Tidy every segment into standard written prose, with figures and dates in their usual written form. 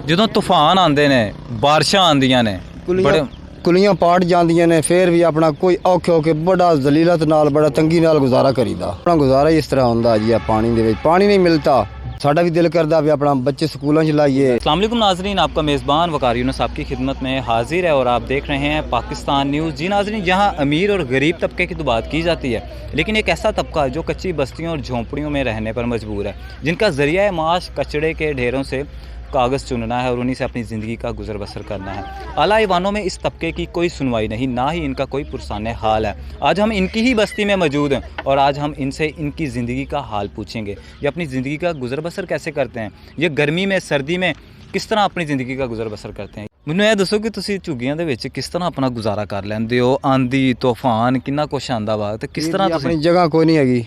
ਜਦੋਂ ਤੂਫਾਨ ਆਉਂਦੇ ਨੇ, ਬਾਰਿਸ਼ਾਂ ਆਉਂਦੀਆਂ ਨੇ, ਬੜੇ ਕੁਲੀਆਂ ਪਾਟ ਜਾਂਦੀਆਂ ਨੇ, ਫਿਰ ਵੀ ਆਪਣਾ ਕੋਈ ਔਖੇ ਹੋ ਕੇ ਬੜਾ ਜ਼ਲੀਲਤ ਨਾਲ ਬੜਾ ਤੰਗੀ ਨਾਲ ਗੁਜ਼ਾਰਾ ਕਰੀਦਾ। ਆਪਣਾ ਗੁਜ਼ਾਰਾ ਇਸ ਤਰ੍ਹਾਂ ਹੁੰਦਾ ਜੀ, ਆ ਪਾਣੀ ਦੇ ਵਿੱਚ ਪਾਣੀ नहीं मिलता, साड़ा भी दिल करता भी अपना बच्चे स्कूलों च लाइए। अस्सलाम वालेकुम नाज़रीन, आपका मेज़बान वकार यूनुस आपकी खिदमत में हाजिर है और आप देख रहे हैं पाकिस्तान न्यूज़। जी नाज़रीन, जहां अमीर और गरीब तबके की तो बात की जाती है, लेकिन एक ऐसा तबका जो कच्ची बस्तियों और झोंपड़ियों में रहने पर मजबूर है, जिनका ज़रिया माश कचड़े के ढेरों से कागज़ चुनना है और उन्हीं से अपनी ज़िंदगी का गुजर बसर करना है। आला ईवानों में इस तबके की कोई सुनवाई नहीं, ना ही इनका कोई पुरसाने हाल है। आज हम इनकी ही बस्ती में मौजूद हैं और आज हम इनसे इनकी ज़िंदगी का हाल पूछेंगे। ये अपनी ज़िंदगी का गुजर बसर कैसे करते हैं, ये गर्मी में सर्दी में किस तरह अपनी ज़िंदगी का गुजर बसर करते हैं। ਮੈਨੂੰ ਇਹ ਦੱਸੋ ਕਿ ਤੁਸੀਂ ਝੁੱਗੀਆਂ ਦੇ ਵਿੱਚ ਕਿਸ ਤਰ੍ਹਾਂ ਆਪਣਾ ਗੁਜ਼ਾਰਾ ਕਰ ਲੈਂਦੇ ਹੋ? ਆਂਦੀ ਤੂਫਾਨ ਕਿੰਨਾ ਕੁਛ ਆਂਦਾ ਵਾ ਤੇ ਕਿਸ ਤਰ੍ਹਾਂ ਆਪਣੀ ਜਗ੍ਹਾ ਕੋਈ ਨਹੀਂ ਹੈਗੀ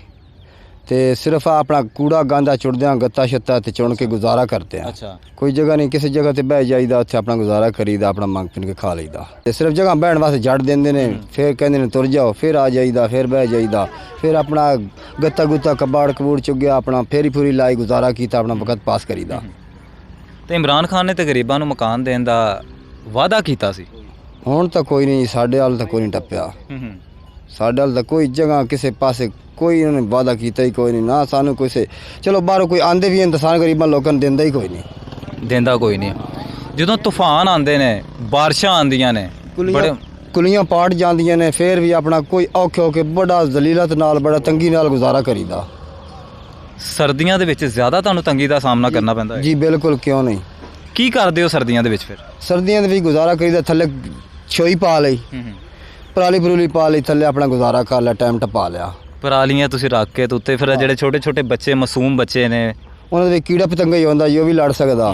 ਤੇ ਸਿਰਫ ਆਪਣਾ ਕੂੜਾ ਗਾਂਦਾ ਚੁੜਦੇ ਆ, ਗੱਤਾ ਛੱਤਾ ਤੇ ਚੁਣ ਕੇ ਗੁਜ਼ਾਰਾ ਕਰਦੇ ਆ। ਅੱਛਾ, ਕੋਈ ਜਗ੍ਹਾ ਨਹੀਂ, ਕਿਸੇ ਜਗ੍ਹਾ ਤੇ ਬਹਿ ਜਾਈਦਾ, ਉੱਥੇ ਆਪਣਾ ਗੁਜ਼ਾਰਾ ਕਰੀਦਾ, ਆਪਣਾ ਮੰਗ ਪਿੰਨ ਕੇ ਖਾ ਲਈਦਾ। ਤੇ ਸਿਰਫ ਜਗ੍ਹਾ ਬਹਿਣ ਵਾਸਤੇ ਜੜ ਦਿੰਦੇ ਨੇ, ਫਿਰ ਕਹਿੰਦੇ ਨੇ ਤੁਰ ਜਾਓ, ਫਿਰ ਆ ਜਾਈਦਾ, ਫਿਰ ਬਹਿ ਜਾਈਦਾ, ਫਿਰ ਆਪਣਾ ਗੱਤਾ ਗੁੱਤਾ ਕਬਾੜ ਕਬੂੜ ਚੁੱਗਿਆ, ਆਪਣਾ ਫੇਰੀ ਫੂਰੀ ਲਾਈ, ਗੁਜ਼ਾਰਾ ਕੀਤਾ, ਆਪਣਾ ਵਕਤ ਪਾਸ ਕਰੀਦਾ। ਤੇ ਇਮਰਾਨ ਖਾਨ ਨੇ ਤੇ ਗਰੀਬਾਂ ਨੂੰ ਮਕਾਨ ਦੇਣ ਦਾ ਵਾਅਦਾ ਕੀਤਾ ਸੀ, ਹੁਣ ਤਾਂ ਕੋਈ ਨਹੀਂ, ਸਾਡੇ ਵੱਲ ਤਾਂ ਕੋਈ ਨਹੀਂ ਟੱਪਿਆ, ਸਾਡੇ ਵੱਲ ਤਾਂ ਕੋਈ ਜਗ੍ਹਾ ਕਿਸੇ ਪਾਸੇ ਕੋਈ ਉਹਨੇ ਵਾਅਦਾ ਕੀਤਾ ਹੀ ਕੋਈ ਨਹੀਂ, ਨਾ ਸਾਨੂੰ ਕਿਸੇ ਚਲੋ ਬਾਹਰੋਂ ਕੋਈ ਆਂਦੇ ਵੀ ਹਨ ਤਾਂ ਸਾਨੂੰ ਗਰੀਬਾਂ ਲੋਕਾਂ ਨੂੰ ਦਿੰਦਾ ਹੀ ਕੋਈ ਨਹੀਂ, ਦਿੰਦਾ ਕੋਈ ਨਹੀਂ। ਜਦੋਂ ਤੂਫਾਨ ਆਉਂਦੇ ਨੇ, ਬਾਰਿਸ਼ਾਂ ਆਉਂਦੀਆਂ ਨੇ, ਬੜੇ ਕੁਲੀਆਂ ਪਾਟ ਜਾਂਦੀਆਂ ਨੇ, ਫਿਰ ਵੀ ਆਪਣਾ ਕੋਈ ਔਖੇ ਹੋ ਕੇ ਬੜਾ ਜ਼ਲੀਲਤ ਨਾਲ ਬੜਾ ਤੰਗੀ ਨਾਲ ਗੁਜ਼ਾਰਾ ਕਰੀਦਾ। ਸਰਦੀਆਂ ਦੇ ਵਿੱਚ ਜ਼ਿਆਦਾ ਤੁਹਾਨੂੰ ਤੰਗੀ ਦਾ ਸਾਹਮਣਾ ਕਰਨਾ ਪੈਂਦਾ ਹੈ? ਜੀ ਬਿਲਕੁਲ, ਕਿਉਂ ਨਹੀਂ। ਕੀ ਕਰਦੇ ਹੋ ਸਰਦੀਆਂ ਦੇ ਵਿੱਚ ਫਿਰ? ਸਰਦੀਆਂ ਦੇ ਵਿੱਚ ਗੁਜ਼ਾਰਾ ਕਰੀਦਾ, ਥੱਲੇ ਛੋਈ ਪਾ ਲਈ, ਪਰਾਲੀ ਪਰੂਲੀ ਪਾ ਲਈ, ਥੱਲੇ ਆਪਣਾ ਗੁਜ਼ਾਰਾ ਕਰ ਲਿਆ, ਟਾਈਮ ਟਪਾ ਲਿਆ। ਪਰਾਲੀਆਂ ਤੁਸੀਂ ਰੱਖ ਕੇ ਤੇ ਉੱਤੇ ਫਿਰ ਜਿਹੜੇ ਛੋਟੇ ਛੋਟੇ ਬੱਚੇ, ਮਾਸੂਮ ਬੱਚੇ ਨੇ, ਉਹਨਾਂ ਦੇ ਵਿੱਚ ਕੀੜਾ ਪਤੰਗਾ ਹੀ ਹੁੰਦਾ ਜੀ, ਉਹ ਵੀ ਲੜ ਸਕਦਾ,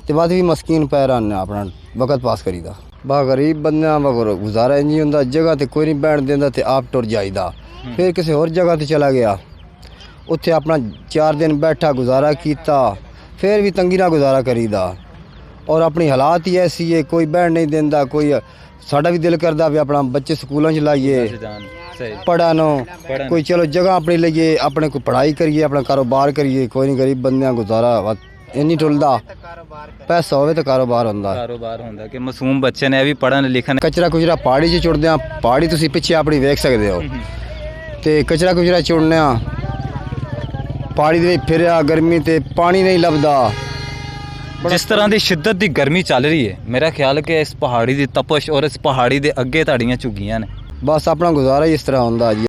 ਤੇ ਬਾਅਦ ਵੀ ਮਸਕੀਨ ਪੈ ਰਾਂ ਆਪਣਾ ਵਕਤ ਪਾਸ ਕਰੀਦਾ। ਬਾ ਗਰੀਬ ਬੰਦਿਆਂ ਵਗਰ ਗੁਜ਼ਾਰਾ ਨਹੀਂ ਹੁੰਦਾ, ਜਗ੍ਹਾ ਤੇ ਕੋਈ ਨਹੀਂ ਬੈਠ ਦਿੰਦਾ ਤੇ ਆਪ ਟੁਰ ਜਾਈਦਾ। ਫਿਰ ਕਿਸੇ ਹੋਰ ਜਗ੍ਹਾ ਤੇ ਚਲਾ ਗਿਆ, ਉੱਥੇ ਆਪਣਾ 4 ਦਿਨ ਬੈਠਾ, ਗੁਜ਼ਾਰਾ ਕੀਤਾ, ਫਿਰ ਵੀ ਤੰਗੀ ਨਾਲ ਗੁਜ਼ਾਰਾ ਕਰੀਦਾ। ਔਰ ਆਪਣੀ ਹਾਲਾਤ ਹੀ ਐਸੀ ਹੈ, ਕੋਈ ਬੈਠ ਨਹੀਂ ਦਿੰਦਾ, ਕੋਈ ਸਾਡਾ ਵੀ ਦਿਲ ਕਰਦਾ ਵੀ ਆਪਣਾ ਬੱਚੇ ਸਕੂਲਾਂ 'ਚ ਲਾਈਏ, ਪੜ੍ਹਨ, ਕੋਈ ਚਲੋ ਜਗ੍ਹਾ ਆਪਣੀ ਲਈਏ, ਆਪਣੇ ਕੋਈ ਪੜ੍ਹਾਈ ਕਰੀਏ, ਆਪਣਾ ਕਾਰੋਬਾਰ ਕਰੀਏ। ਕੋਈ ਨਹੀਂ, ਗਰੀਬ ਬੰਦਿਆਂ ਗੁਜ਼ਾਰਾ ਇੰਨੀ ਟੁੱਲਦਾ, ਪੈਸਾ ਹੋਵੇ ਤਾਂ ਕਾਰੋਬਾਰ ਹੁੰਦਾ ਕਿ ਮਾਸੂਮ ਬੱਚੇ ਨੇ ਇਹ ਵੀ ਪੜ੍ਹਨ ਲਿਖਣ। ਕਚਰਾ ਕੁਚਰਾ ਪਹਾੜੀ 'ਚ ਚੁੜਦੇ ਆ, ਪਹਾੜੀ ਤੁਸੀਂ ਪਿੱਛੇ ਆਪਣੀ ਵੇਖ ਸਕਦੇ ਹੋ, ਤੇ ਕਚਰਾ ਕੁਚਰਾ ਚੁੜਨੇ ਆ ਪਹਾੜੀ ਦੇ ਵਿੱਚ, ਫਿਰਿਆ ਗਰਮੀ ਤੇ ਪਾਣੀ ਨਹੀਂ ਲੱਭਦਾ। ਜਿਸ ਤਰ੍ਹਾਂ ਦੀ ਸ਼ਿੱਦਤ ਦੀ ਗਰਮੀ ਚੱਲ ਰਹੀ ਹੈ, ਮੇਰਾ ਖਿਆਲ ਕਿ ਇਸ ਪਹਾੜੀ ਦੀ ਤਪਸ਼ ਔਰ ਇਸ ਪਹਾੜੀ ਦੇ ਅੱਗੇ ਤੁਹਾਡੀਆਂ ਝੁੱਗੀਆਂ ਨੇ। ਬਸ ਆਪਣਾ ਗੁਜ਼ਾਰਾ ਹੀ ਇਸ ਤਰ੍ਹਾਂ ਹੁੰਦਾ ਜੀ।